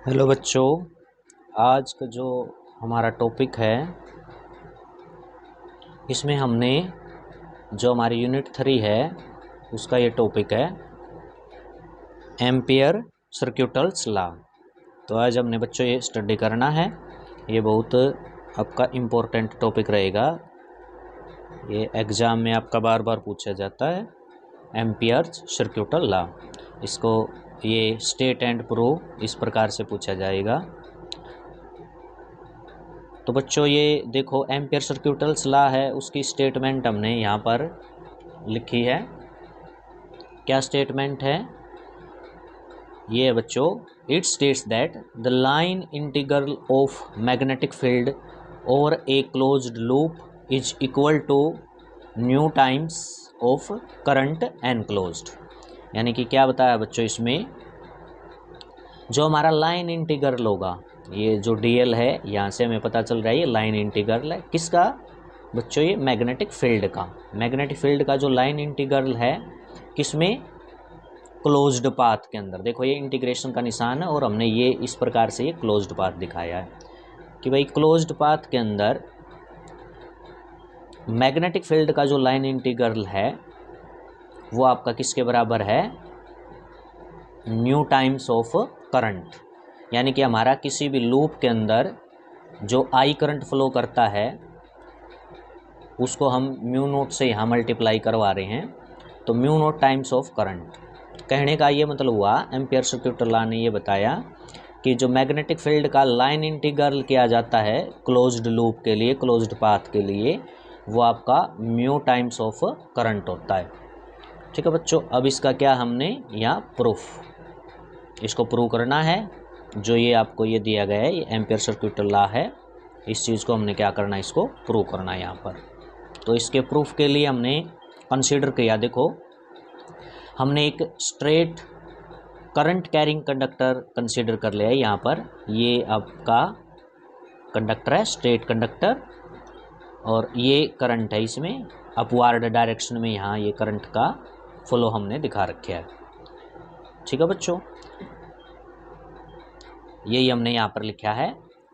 Hello बच्चों, आज का जो हमारा टॉपिक है इसमें हमने जो हमारी यूनिट 3 है उसका ये टॉपिक है एम्पियर सर्क्यूटल्स लॉ। तो आज हमने बच्चों ये स्टडी करना है। ये बहुत आपका इम्पोर्टेंट टॉपिक रहेगा। ये एग्ज़ाम में आपका बार बार पूछा जाता है एम्पियर सर्क्यूटल लॉ। इसको ये स्टेट एंड प्रूव इस प्रकार से पूछा जाएगा। तो बच्चों ये देखो एम्पियर सर्क्यूटल्स लॉ है, उसकी स्टेटमेंट हमने यहाँ पर लिखी है। क्या स्टेटमेंट है ये बच्चों? It states that the line integral of magnetic field over a closed loop is equal to mu times of current enclosed. यानी कि क्या बताया बच्चों, इसमें जो हमारा लाइन इंटीग्रल होगा, ये जो डीएल है यहाँ से हमें पता चल रहा है ये लाइन इंटीग्रल है किसका बच्चों? ये मैग्नेटिक फील्ड का। मैग्नेटिक फील्ड का जो लाइन इंटीग्रल है किसमें? क्लोज्ड पाथ के अंदर। देखो ये इंटीग्रेशन का निशान है और हमने ये इस प्रकार से ये क्लोज्ड पाथ दिखाया है कि भाई क्लोज्ड पाथ के अंदर मैग्नेटिक फील्ड का जो लाइन इंटीग्रल है वो आपका किसके बराबर है? New times of current. यानी कि हमारा किसी भी लूप के अंदर जो आई करंट फ्लो करता है उसको हम म्यू नोट से यहाँ मल्टीप्लाई करवा रहे हैं, तो mu naught times of current. कहने का ये मतलब हुआ, एम्पियर सर्क्यूटल लॉ ने ये बताया कि जो मैग्नेटिक फील्ड का लाइन इंटीग्रल किया जाता है क्लोज्ड लूप के लिए, क्लोज्ड पाथ के लिए, वो आपका म्यू टाइम्स ऑफ करंट होता है। ठीक है बच्चों, अब इसका क्या हमने यहाँ प्रूफ, इसको प्रूव करना है। जो ये आपको ये दिया गया है ये एम्पियर सर्क्यूटल लॉ है, इस चीज़ को हमने क्या करना है, इसको प्रूव करना है यहाँ पर। तो इसके प्रूफ के लिए हमने कंसीडर किया, देखो हमने एक straight current carrying conductor consider कर लिया है यहाँ पर। ये आपका कंडक्टर है, स्ट्रेट कंडक्टर, और ये करंट है, इसमें अपवार्ड डायरेक्शन में यहाँ ये करंट का फ्लो हमने दिखा रखा है। ठीक है बच्चों, यही हमने यहाँ पर लिखा है,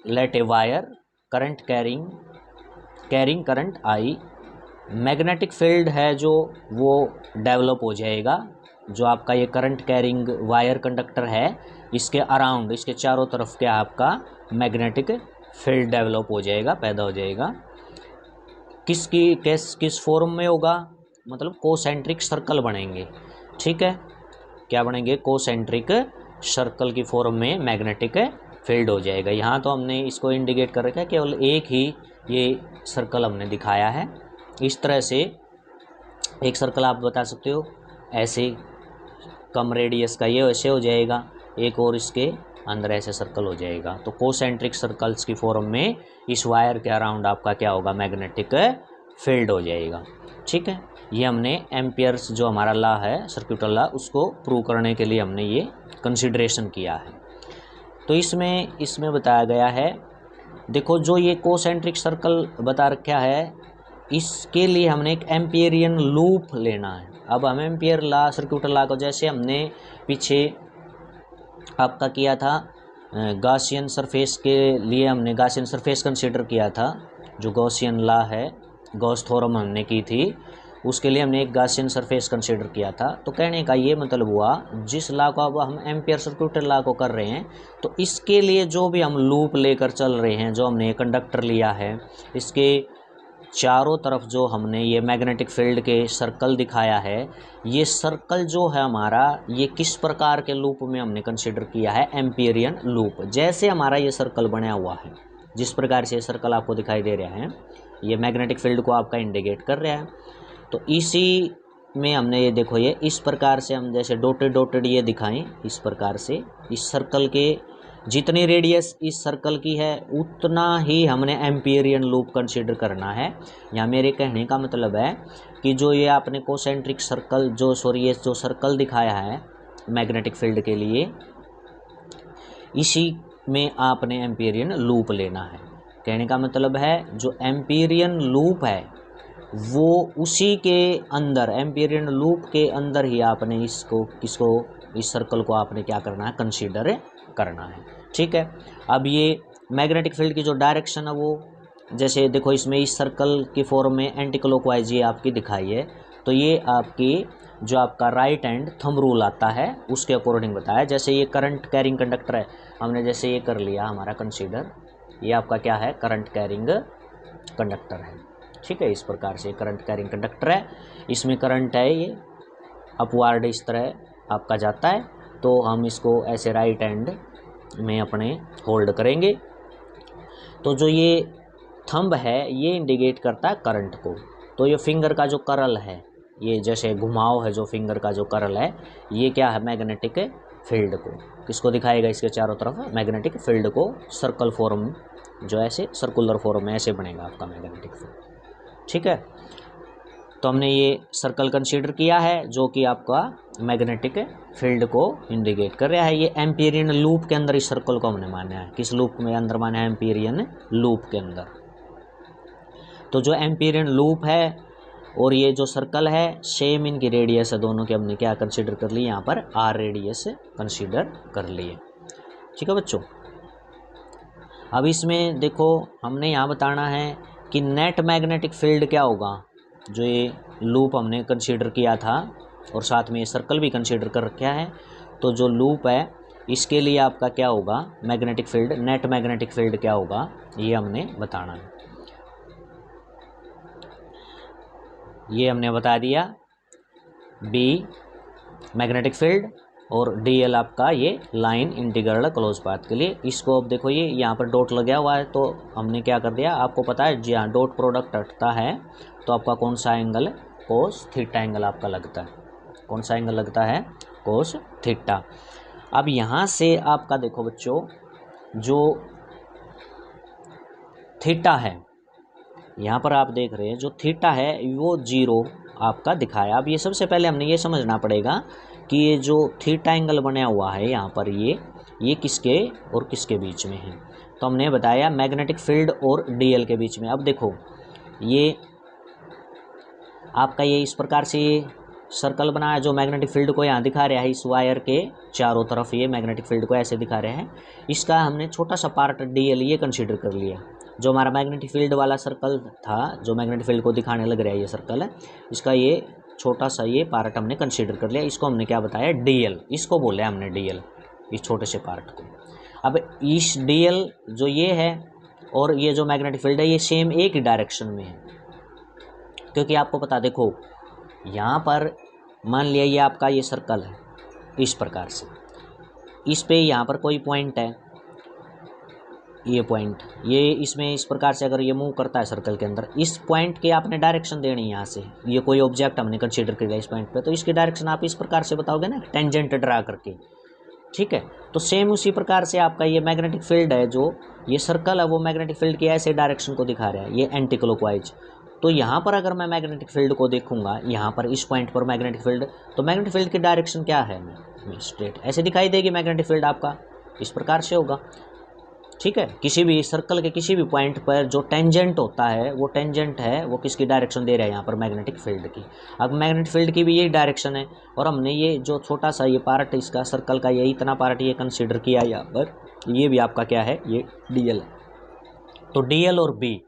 let a wire current carrying current I, magnetic field है जो वो डेवलप हो जाएगा। जो आपका ये करंट कैरिंग वायर कंडक्टर है इसके अराउंड, इसके चारों तरफ क्या आपका मैग्नेटिक फील्ड डेवलप हो जाएगा, पैदा हो जाएगा। किस फॉर्म में होगा? मतलब कोसेंट्रिक सर्कल बनेंगे। ठीक है, क्या बनेंगे? कोसेंट्रिक सर्कल की फॉर्म में मैग्नेटिक फील्ड हो जाएगा। यहाँ तो हमने इसको इंडिकेट कर रखा है, केवल एक ही ये सर्कल हमने दिखाया है। इस तरह से एक सर्कल आप बता सकते हो, ऐसे कम रेडियस का ये वैसे हो जाएगा, एक और इसके अंदर ऐसे सर्कल हो जाएगा। तो कोसेंट्रिक सर्कल्स की फॉर्म में इस वायर के अराउंड आपका क्या होगा? मैग्नेटिक फील्ड हो जाएगा। ठीक है, ये हमने एम्पियर्स जो हमारा लॉ है सर्क्यूटल लॉ, उसको प्रूव करने के लिए हमने ये कंसिडरेशन किया है। तो इसमें बताया गया है, देखो जो ये कोसेंट्रिक सर्कल बता रखा है इसके लिए हमने एक एम्पियरियन लूप लेना है। अब हम एम्पियर लॉ सर्क्यूटल लॉ को, जैसे हमने पीछे आपका किया था गॉसियन सरफेस के लिए, हमने गॉसियन सरफेस कंसीडर किया था, जो गॉसियन लॉ है, गॉस थ्योरम हमने की थी, उसके लिए हमने एक गॉसियन सरफेस कंसीडर किया था। तो कहने का ये मतलब हुआ, जिस लॉ को अब हम एम्पियर सर्क्यूटल लॉ को कर रहे हैं, तो इसके लिए जो भी हम लूप लेकर चल रहे हैं, जो हमने कंडक्टर लिया है, इसके चारों तरफ जो हमने ये मैग्नेटिक फील्ड के सर्कल दिखाया है, ये सर्कल जो है हमारा, ये किस प्रकार के लूप में हमने कंसीडर किया है? एम्पियरियन लूप। जैसे हमारा ये सर्कल बना हुआ है, जिस प्रकार से ये सर्कल आपको दिखाई दे रहा है, ये मैग्नेटिक फील्ड को आपका इंडिकेट कर रहा है। तो इसी में हमने ये देखो, ये इस प्रकार से हम जैसे डॉटेड ये दिखाएं, इस प्रकार से इस सर्कल के जितनी रेडियस इस सर्कल की है उतना ही हमने एम्पियरियन लूप कंसीडर करना है। यहाँ मेरे कहने का मतलब है कि जो ये आपने कोसेंट्रिक सर्कल ये जो सर्कल दिखाया है मैग्नेटिक फील्ड के लिए, इसी में आपने एम्पियरियन लूप लेना है। कहने का मतलब है जो एम्पियरियन लूप है वो उसी के अंदर, एम्पियरियन लूप के अंदर ही आपने इस सर्कल को आपने क्या करना है? कंसीडर करना है। ठीक है। अब ये मैग्नेटिक फील्ड की जो डायरेक्शन है वो, जैसे देखो इसमें इस सर्कल की फॉर्म में एंटी क्लॉकवाइज ये आपकी दिखाई है, तो ये आपकी जो आपका राइट हैंड थंब रूल आता है उसके अकॉर्डिंग बताया। जैसे ये करंट कैरिंग कंडक्टर है, हमने जैसे ये कर लिया हमारा कंसीडर, ये आपका क्या है, करंट कैरिंग कंडक्टर है, ठीक है। इस प्रकार से करंट कैरिंग कंडक्टर है, इसमें करंट है ये अपवार्ड इस तरह आपका जाता है, तो हम इसको ऐसे राइट हैंड में अपने होल्ड करेंगे। तो जो ये थंब है ये इंडिकेट करता है करंट को, तो ये फिंगर का जो करल है, ये जैसे घुमाव है जो फिंगर का जो करल है, ये क्या है, मैग्नेटिक फील्ड को किसको दिखाएगा, इसके चारों तरफ मैग्नेटिक फील्ड को सर्कल फॉर्म, जो ऐसे सर्कुलर फॉर्म में ऐसे बनेगा आपका मैग्नेटिक फील्ड, ठीक है। तो हमने ये सर्कल कंसीडर किया है जो कि आपका मैग्नेटिक फील्ड को इंडिकेट कर रहा है। ये एम्पीरियन लूप के अंदर इस सर्कल को हमने माना है, किस लूप में अंदर माना है, एम्पीरियन लूप के अंदर। तो जो एम्पीरियन लूप है और ये जो सर्कल है सेम इनकी रेडियस है, दोनों के हमने क्या कंसीडर कर लिए, यहाँ पर आर रेडियस कंसीडर कर लिए, ठीक है बच्चों। अब इसमें देखो हमने यहाँ बताना है कि नेट मैग्नेटिक फील्ड क्या होगा, जो ये लूप हमने कंसीडर किया था और साथ में ये सर्कल भी कंसीडर कर रखा है, तो जो लूप है इसके लिए आपका क्या होगा, magnetic field, net magnetic field क्या होगा ये हमने बताना है। ये हमने बता दिया, बी मैग्नेटिक फील्ड और डीएल आपका ये लाइन इंटीग्रल क्लोज पाथ के लिए। इसको अब देखो ये यहाँ पर डॉट लगा हुआ है, तो हमने क्या कर दिया, आपको पता है जी हाँ, डॉट प्रोडक्ट हटता है तो आपका कौन सा एंगल, कोस थीटा एंगल आपका लगता है, कौन सा एंगल लगता है, कोस थीटा। अब यहाँ से आपका देखो बच्चों, जो थीटा है यहाँ पर आप देख रहे हैं, जो थीटा है वो 0 आपका दिखाया। अब ये सबसे पहले हमने ये समझना पड़ेगा कि ये जो थीटा एंगल बना हुआ है यहाँ पर, ये किसके और किसके बीच में है, तो हमने बताया मैग्नेटिक फील्ड और डीएल के बीच में। अब देखो ये आपका ये इस प्रकार से ये सर्कल बना है जो मैग्नेटिक फील्ड को यहाँ दिखा रहा है, इस वायर के चारों तरफ ये मैग्नेटिक फील्ड को ऐसे दिखा रहे हैं। इसका हमने छोटा सा पार्ट डीएल ये कंसीडर कर लिया, जो हमारा मैग्नेटिक फील्ड वाला सर्कल था, जो मैग्नेटिक फील्ड को दिखाने लग रहा है ये सर्कल है, इसका ये छोटा सा ये पार्ट हमने कंसीडर कर लिया, इसको हमने क्या बताया, डीएल, इसको बोले हमने डीएल, इस छोटे से पार्ट को। अब इस डीएल जो ये है और ये जो मैग्नेटिक फील्ड है ये सेम एक ही डायरेक्शन में है, क्योंकि आपको पता, देखो यहाँ पर मान लिया ये आपका ये सर्कल है इस प्रकार से, इस पे यहाँ पर कोई पॉइंट है, ये पॉइंट, ये इसमें इस प्रकार से अगर ये मूव करता है सर्कल के अंदर, इस पॉइंट के आपने डायरेक्शन देनी है यहाँ से, ये कोई ऑब्जेक्ट हमने कंसीडर कर लिया इस पॉइंट पे, तो इसकी डायरेक्शन आप इस प्रकार से बताओगे ना, टेंजेंट ड्रा करके, ठीक है। तो सेम उसी प्रकार से आपका ये मैग्नेटिक फील्ड है, जो ये सर्कल है वो मैग्नेटिक फील्ड की ऐसे डायरेक्शन को दिखा रहा है, ये एंटी क्लॉकवाइज। तो यहाँ पर अगर मैं मैग्नेटिक फील्ड को देखूंगा, यहाँ पर इस पॉइंट पर मैग्नेटिक फील्ड, तो मैग्नेटिक फील्ड की डायरेक्शन क्या है, स्ट्रेट ऐसे दिखाई देगी मैग्नेटिक फील्ड आपका, इस प्रकार से होगा, ठीक है। किसी भी सर्कल के किसी भी पॉइंट पर जो टेंजेंट होता है, वो टेंजेंट है वो किसकी डायरेक्शन दे रहा है यहाँ पर, मैग्नेटिक फील्ड की। अब मैग्नेटिक फील्ड की भी यही डायरेक्शन है, और हमने ये जो छोटा सा ये पार्ट इसका सर्कल का, ये इतना पार्ट ये कंसीडर किया यहाँ पर, ये भी आपका क्या है, ये डीएल है। तो डीएल और बी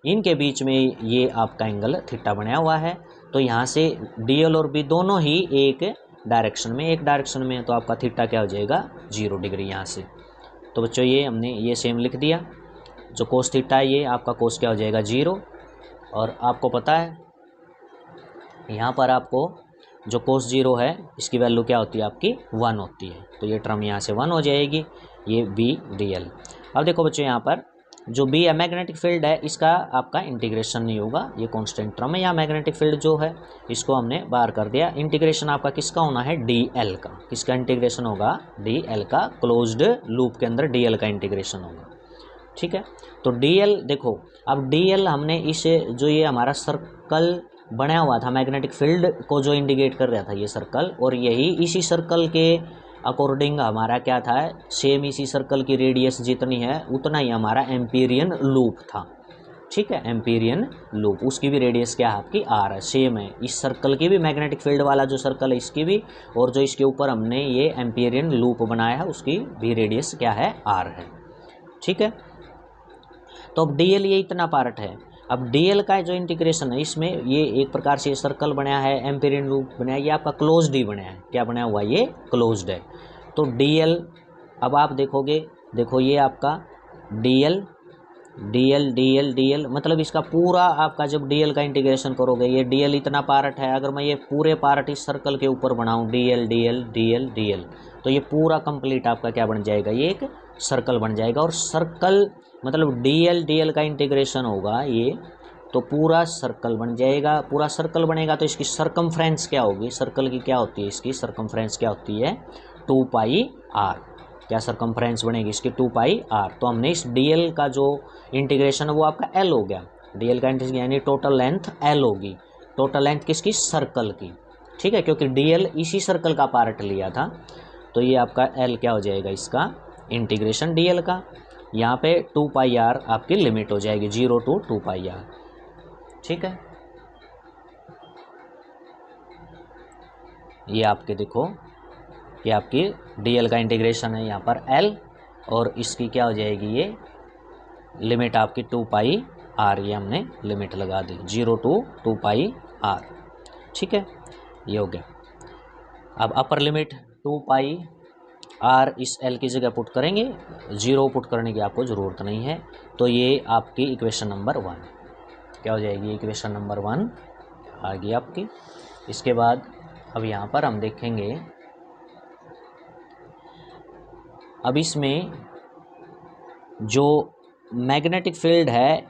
इनके बीच में ये आपका एंगल थीटा बनाया हुआ है। तो यहाँ से डीएल और बी दोनों ही एक डायरेक्शन में है, तो आपका थीटा क्या हो जाएगा, 0 डिग्री यहाँ से। तो बच्चों ये हमने ये सेम लिख दिया, जो कोस थीटा है ये आपका कोस क्या हो जाएगा, 0, और आपको पता है यहाँ पर आपको जो कोस 0 है इसकी वैल्यू क्या होती है, आपकी 1 होती है, तो ये टर्म यहाँ से 1 हो जाएगी, ये बी डीएल। अब देखो बच्चों यहाँ पर जो बी है मैग्नेटिक फील्ड है, इसका आपका इंटीग्रेशन नहीं होगा, ये कांस्टेंट टर्म है। यहाँ मैग्नेटिक फील्ड जो है इसको हमने बाहर कर दिया, इंटीग्रेशन आपका किसका होना है, डीएल का। किसका इंटीग्रेशन होगा, डीएल का, क्लोज्ड लूप के अंदर डीएल का इंटीग्रेशन होगा, ठीक है। तो डीएल देखो, अब डीएल हमने इस जो ये हमारा सर्कल बनाया हुआ था मैग्नेटिक फील्ड को जो इंडिकेट कर रहा था ये सर्कल, और यही इसी सर्कल के अकॉर्डिंग हमारा क्या था, सेम इसी सर्कल की रेडियस जितनी है उतना ही हमारा एम्पीरियन लूप था, ठीक है, एम्पीरियन लूप, उसकी भी रेडियस क्या है आपकी आर है, सेम है इस सर्कल की भी, मैग्नेटिक फील्ड वाला जो सर्कल है इसकी भी, और जो इसके ऊपर हमने ये एम्पीरियन लूप बनाया है उसकी भी रेडियस क्या है आर है। ठीक है, तो अब डीएल ये इतना पार्ट है। अब डीएल का जो इंटीग्रेशन है इसमें ये एक प्रकार से सर्कल बनाया है, एम्पीरियन लूप बनाया, ये आपका क्लोज्ड ही बनाया है, क्या बनाया हुआ ये क्लोज्ड है। तो डीएल अब आप देखोगे, देखो ये आपका डीएल डीएल डीएल डीएल मतलब इसका पूरा आपका जब डीएल का इंटीग्रेशन करोगे, ये डीएल इतना पार्ट है, अगर मैं ये पूरे पार्ट इस सर्कल के ऊपर बनाऊं डीएल डीएल डीएल डीएल, तो ये पूरा कंप्लीट आपका क्या बन जाएगा, ये एक सर्कल बन जाएगा। और सर्कल मतलब डीएल डीएल का इंटीग्रेशन होगा ये, तो पूरा सर्कल बन जाएगा। पूरा सर्कल बनेगा तो इसकी सरकमफ्रेंस क्या होगी, सर्कल की क्या होती है, इसकी सरकमफ्रेंस क्या होती है 2 पाई आर। क्या सरकमफ्रेंस बनेगी इसकी 2 पाई आर। तो हमने इस डीएल का जो इंटीग्रेशन है वो आपका एल हो गया, डीएल का इंटीग्रेशन यानी टोटल लेंथ एल होगी। टोटल लेंथ किसकी, सर्कल की। ठीक है, क्योंकि डीएल इसी सर्कल का पार्ट लिया था, तो ये आपका एल क्या हो जाएगा इसका इंटीग्रेशन डीएल का। यहाँ पे 2 पाई आर आपकी लिमिट हो जाएगी, 0 to 2 पाई आर। ठीक है, ये आपके देखो ये आपकी डीएल का इंटीग्रेशन है यहाँ पर एल, और इसकी क्या हो जाएगी ये लिमिट आपकी 2 पाई आर, ये हमने लिमिट लगा दी 0 to 2 पाई आर। ठीक है, ये हो गया। अब अपर लिमिट 2 पाई आर इस एल की जगह पुट करेंगे, 0 पुट करने की आपको ज़रूरत नहीं है। तो ये आपकी इक्वेशन नंबर 1 क्या हो जाएगी, इक्वेशन नंबर 1 आ गई आपकी। इसके बाद अब यहाँ पर हम देखेंगे, अब इसमें जो मैग्नेटिक फील्ड है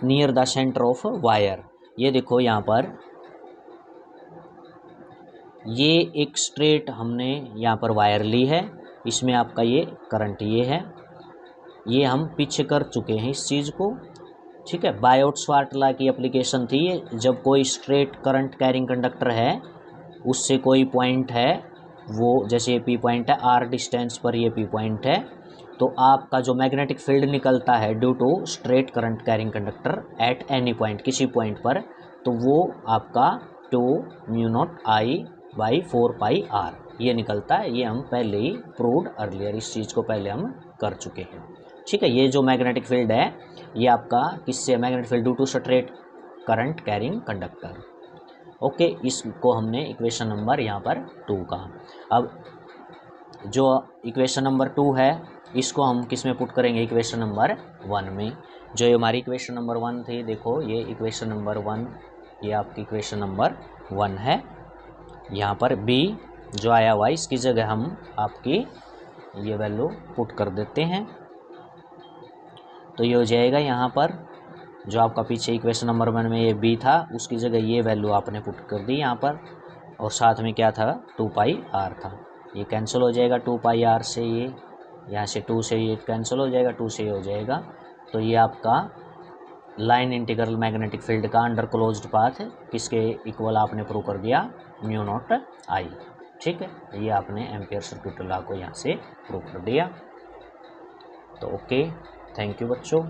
near the centre of wire, ये देखो यहाँ पर ये एक स्ट्रेट हमने यहाँ पर वायर ली है, इसमें आपका ये करंट ये है, ये हम पीछे कर चुके हैं इस चीज़ को। ठीक है, बायोट-स्वार्ट लॉ की एप्लीकेशन थी ये, जब कोई स्ट्रेट करंट कैरिंग कंडक्टर है उससे कोई पॉइंट है वो, जैसे ये पी पॉइंट है, आर डिस्टेंस पर ये पी पॉइंट है, तो आपका जो मैग्नेटिक फील्ड निकलता है due to straight current carrying conductor at any point, किसी पॉइंट पर, तो वो आपका 2 mu naught I by 4 pi R ये निकलता है। ये हम पहले ही प्रूव्ड अर्लियर, इस चीज़ को पहले हम कर चुके हैं। ठीक है, ये जो मैग्नेटिक फील्ड है ये आपका किससे, magnetic field due to straight current carrying conductor. Okay, इसको हमने इक्वेशन नंबर यहाँ पर 2 कहा। अब जो इक्वेशन नंबर 2 है इसको हम किस में पुट करेंगे, इक्वेशन नंबर 1 में। जो ये हमारी इक्वेशन नंबर 1 थी, देखो ये इक्वेशन नंबर 1, ये आपकी इक्वेशन नंबर 1 है। यहाँ पर बी जो आया हुआ इसकी जगह हम आपकी ये वैल्यू पुट कर देते हैं, तो ये हो जाएगा यहाँ पर जो आपका पीछे इक्वेशन नंबर 1 में ये बी था उसकी जगह ये वैल्यू आपने पुट कर दी यहाँ पर, और साथ में क्या था 2 पाई आर था, ये कैंसिल हो जाएगा 2 पाई आर से, ये यहाँ से 2 से ये कैंसिल हो जाएगा, 2 से ये हो जाएगा। तो ये आपका लाइन इंटीग्रल मैग्नेटिक फील्ड का अंडर क्लोज्ड पाथ किसके इक्वल आपने प्रूव कर दिया, म्यू नॉट आई। ठीक है, ये आपने एम्पियर सर्किट लॉ को यहाँ से प्रूव कर दिया। तो ओके, थैंक यू बच्चों।